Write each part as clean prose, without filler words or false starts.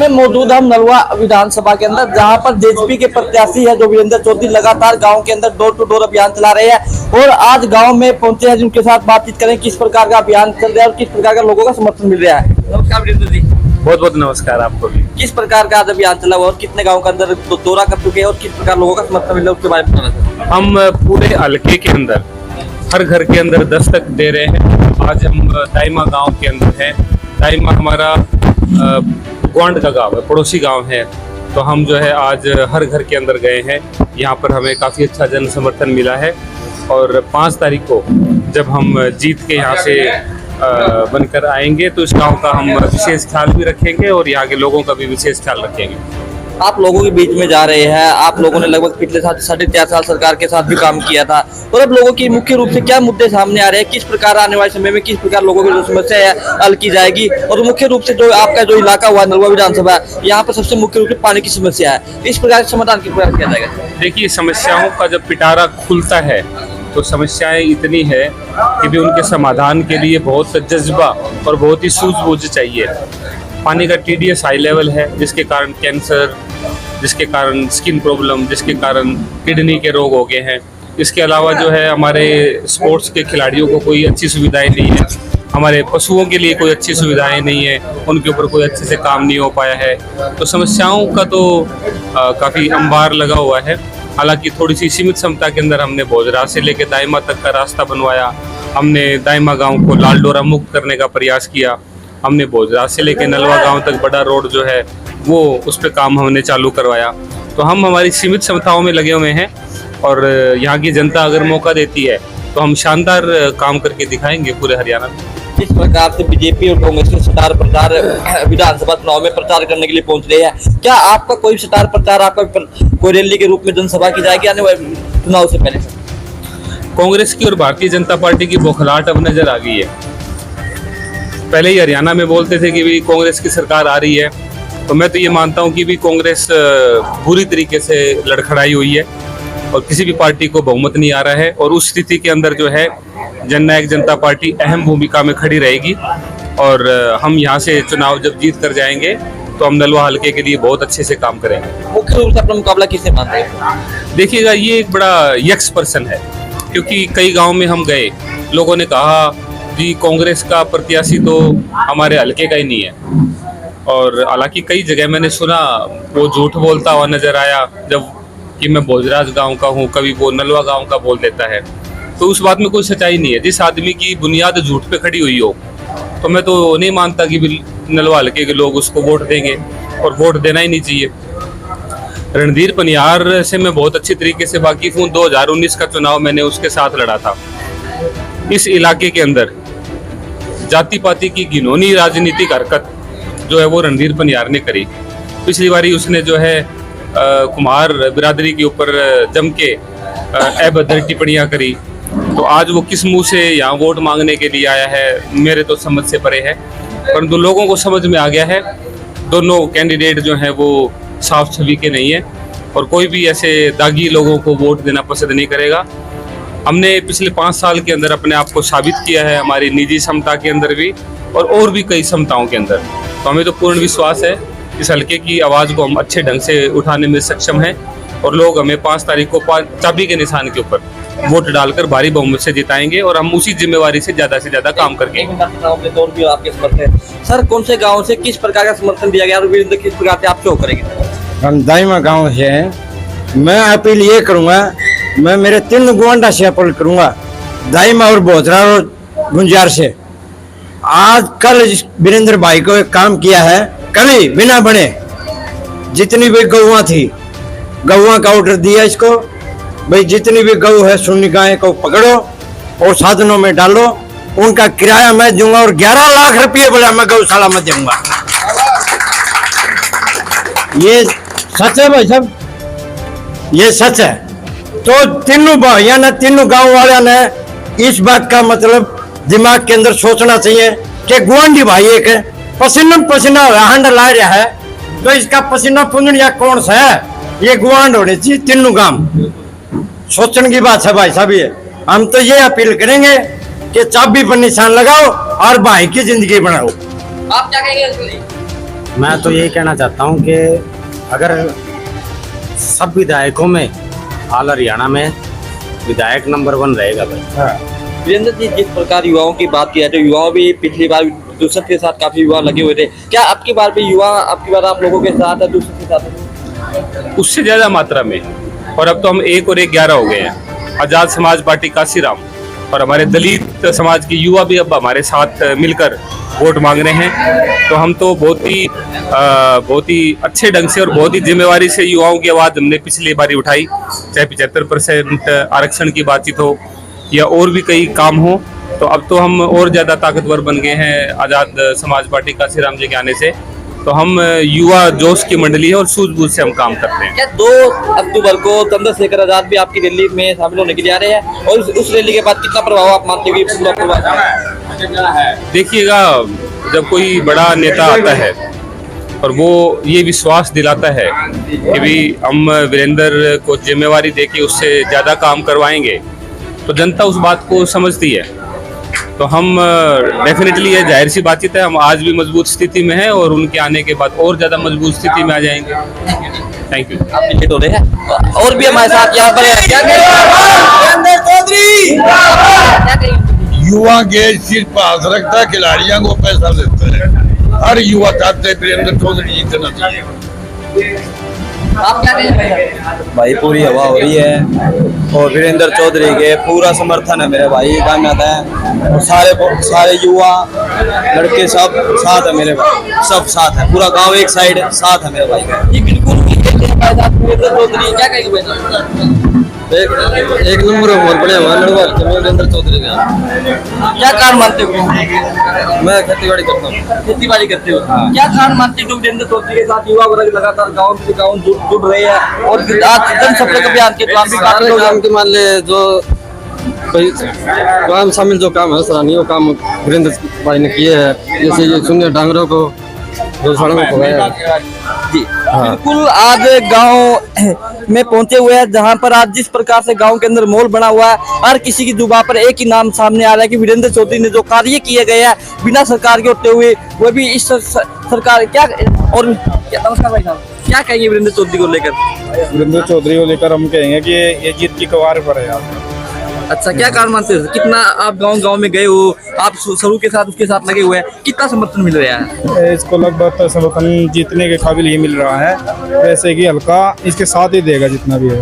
में मौजूद हम नलवा विधानसभा के अंदर, जहां पर जेजेपी के प्रत्याशी है जो वीरेंद्र चौधरी लगातार गांव के अंदर डोर टू डोर अभियान चला रहे हैं और आज गांव में पहुंचे हैं जिनके साथ बातचीत करें किस प्रकार का अभियान चल रहा है और किस प्रकार का लोगों का समर्थन मिल रहा है। नमस्कार वीरेंद्र जी। बहुत बहुत नमस्कार आपको भी। किस प्रकार का आज अभियान चला हुआ और कितने गाँव के अंदर दौरा कर चुके हैं और किस प्रकार लोगों का समर्थन मिल रहा है उसके बारे में बताना। हम पूरे हल्के के अंदर हर घर के अंदर दस्तक दे रहे हैं। आज हम दाइमा गांव के अंदर हैं। दाइमा हमारा ग्वांड का गांव है, पड़ोसी गांव है। तो हम जो है आज हर घर के अंदर गए हैं। यहाँ पर हमें काफ़ी अच्छा जन समर्थन मिला है और 5 तारीख को जब हम जीत के यहाँ से बनकर आएंगे तो इस गांव का हम विशेष ख्याल भी रखेंगे और यहाँ के लोगों का भी विशेष ख्याल रखेंगे। आप लोगों के बीच में जा रहे हैं, आप लोगों ने लगभग पिछले 4.5 साल सरकार के साथ भी काम किया था और अब लोगों की मुख्य रूप से क्या मुद्दे सामने आ रहे हैं, किस प्रकार आने वाले समय में किस प्रकार लोगों की जो समस्या है हल की जाएगी और मुख्य रूप से जो आपका जो इलाका हुआ नलवा विधानसभा, यहाँ पर सबसे मुख्य रूप से पानी की समस्या है, इस प्रकार समाधान किस प्रकार किया जाएगा। देखिए, समस्याओं का जब पिटारा खुलता है तो समस्याएं इतनी है कि भी उनके समाधान के लिए बहुत जज्बा और बहुत ही सूझबूझ चाहिए। पानी का TDS हाई लेवल है जिसके कारण कैंसर, जिसके कारण स्किन प्रॉब्लम, जिसके कारण किडनी के रोग हो गए हैं। इसके अलावा जो है हमारे स्पोर्ट्स के खिलाड़ियों को कोई अच्छी सुविधाएं नहीं है, हमारे पशुओं के लिए कोई अच्छी सुविधाएं नहीं है, उनके ऊपर कोई अच्छे से काम नहीं हो पाया है। तो समस्याओं का तो काफ़ी अंबार लगा हुआ है। हालांकि थोड़ी सी सीमित क्षमता के अंदर हमने भोजरा से लेकर दाइमा तक का रास्ता बनवाया। हमने दाइमा गांव को लाल डोरा मुक्त करने का प्रयास किया। हमने भोजरा से लेकर नलवा गांव तक बड़ा रोड जो है वो उस पर काम हमने चालू करवाया। तो हम हमारी सीमित क्षमताओं में लगे हुए हैं और यहाँ की जनता अगर मौका देती है तो हम शानदार काम करके दिखाएंगे पूरे हरियाणा में। किस प्रकार से बीजेपी और कांग्रेस के स्टार प्रचार विधानसभा चुनाव में प्रचार करने के लिए पहुंच रहे हैं, क्या आपका कोई स्टार प्रचार, आपका कोई रैली के रूप में जनसभा की जाएगी आने वाले चुनाव से पहले? कांग्रेस की और भारतीय जनता पार्टी की बौखलाहट अब नजर आ गई है। पहले ही हरियाणा में बोलते थे कि भी कांग्रेस की सरकार आ रही है, तो मैं तो ये मानता हूँ कि भी कांग्रेस बुरी तरीके से लड़खड़ाई हुई है और किसी भी पार्टी को बहुमत नहीं आ रहा है। और उस स्थिति के अंदर जो है जननायक जनता पार्टी अहम भूमिका में खड़ी रहेगी और हम यहाँ से चुनाव जब जीत कर जाएंगे तो हम नलवा हल्के के लिए बहुत अच्छे से काम करेंगे। मुख्य रूप से अपना मुकाबला किससे मानते हैं? देखिएगा, ये एक बड़ा यक्स पर्सन है, क्योंकि कई गाँव में हम गए, लोगों ने कहा जी कांग्रेस का प्रत्याशी तो हमारे हल्के का ही नहीं है। और हालांकि कई जगह मैंने सुना वो झूठ बोलता हुआ नजर आया, जब कि मैं भोजराज गांव का हूं, कभी वो नलवा गांव का बोल देता है। तो उस बात में कोई सच्चाई नहीं है। जिस आदमी की बुनियाद झूठ पे खड़ी हुई हो तो मैं तो नहीं मानता कि नलवा हल्के के लोग उसको वोट देंगे और वोट देना ही नहीं चाहिए। रणधीर पनियार से मैं बहुत अच्छी तरीके से वाकिफ हूँ। 2019 का चुनाव मैंने उसके साथ लड़ा था। इस इलाके के अंदर जाति पाति की घिनौनी राजनीतिक हरकत जो है वो रणधीर पनियार ने करी। पिछली बारी उसने जो है कुमार बिरादरी के ऊपर जम के अभद्र टिप्पणियां करी। तो आज वो किस मुंह से यहाँ वोट मांगने के लिए आया है, मेरे तो समझ से परे है। परंतु लोगों को समझ में आ गया है दोनों कैंडिडेट जो हैं वो साफ छवि के नहीं है और कोई भी ऐसे दागी लोगों को वोट देना पसंद नहीं करेगा। हमने पिछले 5 साल के अंदर अपने आप को साबित किया है, हमारी निजी क्षमता के अंदर भी और भी कई क्षमताओं के अंदर। तो हमें तो पूर्ण विश्वास है इस हल्के की आवाज़ को हम अच्छे ढंग से उठाने में सक्षम हैं और लोग हमें 5 तारीख को चाबी के निशान के ऊपर वोट डालकर भारी बहुमत से जिताएंगे और हम उसी जिम्मेवारी से ज्यादा काम करके। सर, कौन से गाँव से किस प्रकार का समर्थन दिया गया और वीरेंद्र किस प्रकार से आप शो करेंगे? हम दाइमा गाँव से हैं। मैं अपील ये करूँगा, मैं मेरे 3 गुआंडा से अपील करूँगा, दाइमा और भोजरा और गुंजार से। आज कल वीरेंद्र भाई को एक काम किया है, कल ही बिना बने जितनी भी गौवां थी, गौवां का ऑर्डर दिया इसको, भाई जितनी भी गौ है सुन्नी गाय को पकड़ो और साधनों में डालो, उनका किराया मैं दूंगा और 11 लाख रुपये बोला मैं गौशाला में दूंगा। ये सच है भाई साहब, ये सच है। तो तीनों भाइयों ने, तीनों गांव वाले ने इस बात का मतलब दिमाग के अंदर सोचना चाहिए कि गुआंढी भाई एक पसीना पसीना हंड ला रहा है तो इसका पसीना पुंजनिया कौन सा है, ये गुआंढ होने चाहिए तीनों गांव। सोचने की बात है भाई साहब। ये हम तो ये अपील करेंगे कि चाबी पर निशान लगाओ और भाई की जिंदगी बनाओ। आप क्या कहेंगे? मैं तो यही कहना चाहता हूँ कि अगर सब विधायकों में हाल हरियाणा में विधायक नंबर 1 रहेगा भाई। वीरेंद्र जी, जिस प्रकार युवाओं की बात की है तो युवा भी पिछली बार दूसरे के साथ काफी युवा लगे हुए थे, क्या आपकी बार भी युवा आपकी बार आप लोगों के साथ है दूसरे के साथ है? उससे ज्यादा मात्रा में। और अब तो हम 1 और 11 हो गए हैं। आजाद समाज पार्टी काशीराम और हमारे दलित समाज के युवा भी अब हमारे साथ मिलकर वोट मांग रहे हैं। तो हम तो बहुत ही अच्छे ढंग से और बहुत ही जिम्मेवारी से युवाओं की आवाज़ हमने पिछली बारी उठाई, चाहे 75% आरक्षण की बातचीत हो या और भी कई काम हो। तो अब तो हम और ज़्यादा ताकतवर बन गए हैं आज़ाद समाज पार्टी काशीराम जी के आने से। तो हम युवा जोश की मंडली है और सूझबूझ से हम काम करते हैं। क्या 2 अक्टूबर को चंद्रशेखर आजाद भी आपकी रैली में शामिल होने के लिए आ रहे हैं, और उस रैली के बाद कितना प्रभाव आप मानते हो कि पूरा प्रभाव? देखिएगा, जब कोई बड़ा नेता आता है और वो ये विश्वास दिलाता है कि भी हम वीरेंद्र को जिम्मेवारी देके उससे ज़्यादा काम करवाएंगे, तो जनता उस बात को समझती है। तो हम डेफिनेटली, ये जाहिर सी बातचीत है, हम आज भी मजबूत स्थिति में हैं और उनके आने के बाद और ज़्यादा मजबूत स्थिति में आ जाएंगे। Thank you. आप लेट हो रहे हैं और भी हमारे साथ यहाँ पर है। क्या कहेंगे? युवा गेज सिर पर हाथ रखता है, खिलाड़ियों को पैसा देता है। हर युवा चाहते हैं वीरेंद्र चौधरी जीतना चाहिए। आप क्या कहेंगे? भाई पूरी हवा हो रही है और वीरेंद्र चौधरी के पूरा समर्थन है मेरे भाई, कामयाब है। और सारे युवा लड़के सब साथ है मेरे भाई, सब साथ है, पूरा गांव एक साइड साथ है मेरे भाई का। जी बिल्कुल, वीरेंद्र चौधरी क्या कहेंगे भाई? एक नंबर और बढ़िया हुआ लड़वा वीरेंद्र चौधरी का। क्या कारण मानते हो? मैं खेती करता हूँ। खेती बाड़ी करते हो, क्या कारण मानते हो वीरेंद्र चौधरी के साथ युवा वर्ग लगातार गाँव से गाँव जुड़ रहे हैं और आज जन संपर्क अभियान के दौरान भी काफी लोग काम के मान ले जो कोई काम शामिल जो काम है सराहनीय वो काम वीरेंद्र भाई ने किए हैं, जैसे ये सुनिए डांगरों को जो सड़कों को है। जी बिल्कुल, आज गांव में पहुंचे हुए हैं जहां पर आज जिस प्रकार से गांव के अंदर माहौल बना हुआ है, हर किसी की जुबान पर एक ही नाम सामने आ रहा है कि वीरेंद्र चौधरी ने जो कार्य किए गए हैं बिना सरकार के होते हुए, वो भी इस सरकार क्या और नमस्कार भाई साहब, क्या कहेंगे वीरेंद्र चौधरी को लेकर? वीरेंद्र चौधरी को लेकर हम कहेंगे कि ये जीत की कगार पर है यार। अच्छा, क्या कारण मानते हो? कितना आप गांव में गए हो, आप शुरू के साथ उसके साथ लगे हुए हैं, कितना समर्थन मिल रहा है? इसको लगभग समर्थन जीतने के काबिल ही मिल रहा है, वैसे कि हल्का इसके साथ ही देगा जितना भी है।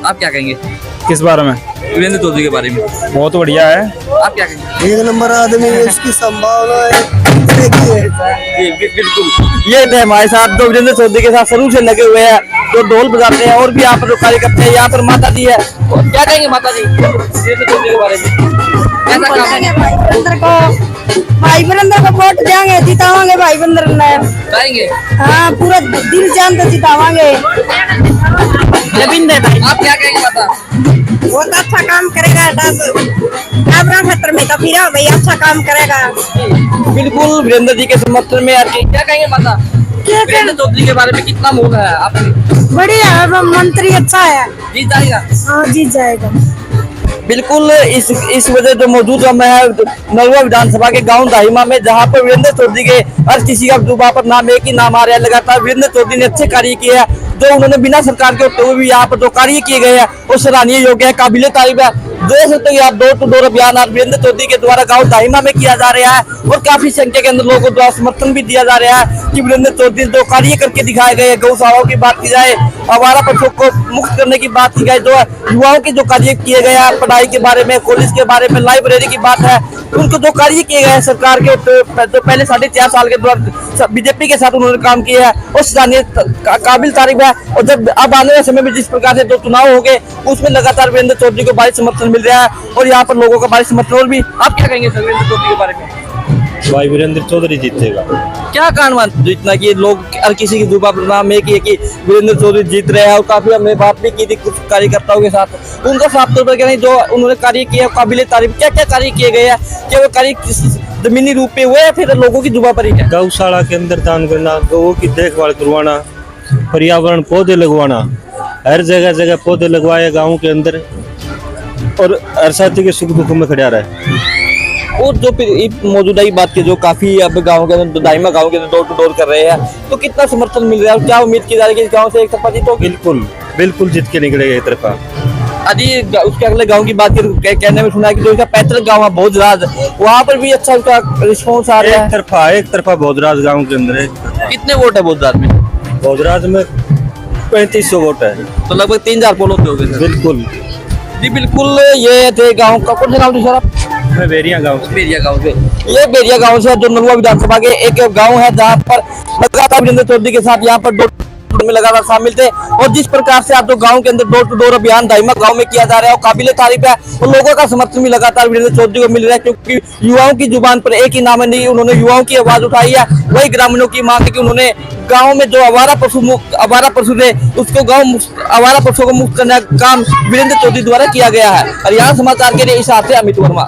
आप क्या कहेंगे किस बारे में? वीरेंद्र चौधरी के बारे में। बहुत बढ़िया है, आप क्या कहेंगे? 1 नंबर आदमी है, इसकी संभावना जी बिल्कुल, ये थे हमारे साथ जो वीरेंद्र चौधरी के साथ शुरू से लगे हुए हैं, जो ढोल बजाते हैं और भी यहाँ पर जो कार्य करते हैं। यहाँ पर माता जी है, और क्या कहेंगे माता जी वीरेंद्र चौधरी के बारे में? कैसा काम है? भाई वीरेंद्र को वोट देंगे, जितावांगे भाई वीरेंद्र ने। कहेंगे हाँ, पूरा दिल जान तो जितावांगे। रविंद्र भाई, आप क्या कहेंगे माता? वो तो अच्छा काम करेगा, क्षेत्र में तो फिर भाई अच्छा काम करेगा। बिल्कुल, वीरेंद्र जी के समर्थन में आके क्या कहेंगे माता? वीरेंद्र चौधरी के बारे में कितना मोह है आपने? बढ़िया है, मंत्री अच्छा है, जीत जाएगा। हाँ जीत जाएगा। बिल्कुल, इस वजह जो मौजूद हम है नलवा विधानसभा के गांव दाहिमा में, जहां पर वीरेंद्र चौधरी के हर किसी का जुबान पर नाम एक ही नाम आ रहा है लगातार। वीरेंद्र चौधरी ने अच्छे कार्य किए हैं, जो उन्होंने बिना सरकार के होते हुए भी यहाँ पर जो कार्य किए गए हैं वो सराहनीय योग्य है, काबिले तारीफ है। देख सकते हो आप डोर टू डोर अभियान आज वीरेंद्र चौधरी के द्वारा गाँव दाहिमा में किया जा रहा है और काफी संख्या के अंदर लोगों द्वारा समर्थन भी दिया जा रहा है कि वीरेंद्र चौधरी जो कार्य करके दिखाए गए, गौशालाओं की बात की जाए, आवारा पशुओं को मुक्त करने की बात की जाए, जो युवाओं के जो कार्य किए गए हैं, पढ़ाई के बारे में, कॉलेज के बारे में, लाइब्रेरी की बात है, उनको जो कार्य किए गए हैं सरकार के जो पहले 4.5 साल के दौरान बीजेपी के साथ उन्होंने काम किया है, उस काबिल तारीफ है। और जब अब आने वाले समय में जिस प्रकार से जो चुनाव हो गए उसमें लगातार वीरेंद्र चौधरी को भारी समर्थन मिल रहा है और यहाँ पर लोगों का भारी समर्थन। और भी आप क्या कहेंगे सर वीरेंद्र चौधरी के बारे में? भाई वीरेंद्र चौधरी जीतेगा। क्या कारण मानते हो इतना कि लोग हर किसी की जुबान पर नाम एक ही है कि वीरेंद्र चौधरी जीत रहे हैं? और काफी हमने बात भी की थी कुछ कार्यकर्ताओं के साथ, उनका साफ तौर पर कहना जो उन्होंने कार्य किया काबिले तारीफ। क्या क्या कार्य किए गए हैं? क्या वो कार्य जमीनी रूप पे हुए या फिर लोगों की जुबान पर ही है? गौशाला के अंदर दान करना, गौओं की देखभाल करवाना, पर्यावरण पौधे लगवाना, हर जगह जगह पौधे लगवाए गाँव के अंदर, और हर साथी के सुख दुख में खड़ा रहे। और जो मौजूदा की बात की जो काफी अब गाँव के अंदर दाइमा गाँव के अंदर डोर टू डोर कर रहे हैं, तो कितना समर्थन मिल रहा है और क्या उम्मीद की जा रही है कि इस गाँव से एक तरफा जीत होगी? बिल्कुल बिल्कुल जीत के निकलेगा एक तरफा। अजी उसके अगले गांव की बात करें, कहने में सुना है कि जो इसका पैतृक गांव है भोजराज, वहाँ पर भी अच्छा उसका रिस्पॉन्स आ रहा है। एक तरफा भोजराज गांव के अंदर है। कितने वोट है भोजराज में? भोजराज में 3500 वोट है, तो लगभग 3000 पोल होते होंगे। बिल्कुल जी बिल्कुल, ये थे गाँव का। कौन सा गाँव थी सर आप? मैं बेरिया गांव से। बेरिया गाँव से। ये बेरिया गाँव से जो नलुआ विधानसभा के एक गाँव है जहाँ पर लगातार वीरेंद्र चौधरी के साथ यहाँ पर डोर में लगातार शामिल थे, और जिस प्रकार से आप जो गांव के अंदर डोर टू डोर अभियान दाइमा गांव में किया जा रहा है वो काबिले तारीफ है, और लोगों का समर्थन भी लगातार वीरेंद्र चौधरी को मिल रहा है, क्योंकि युवाओं की जुबान पर एक ही नाम है, नहीं उन्होंने युवाओं की आवाज उठाई है। वही ग्रामीणों की मांग है कि उन्होंने गाँव में जो आवारा पशु थे उसको आवारा पशुओं को मुक्त करने का काम वीरेंद्र चौधरी द्वारा किया गया है। हरियाणा समाचार के लिए इस हाथ से अमित वर्मा।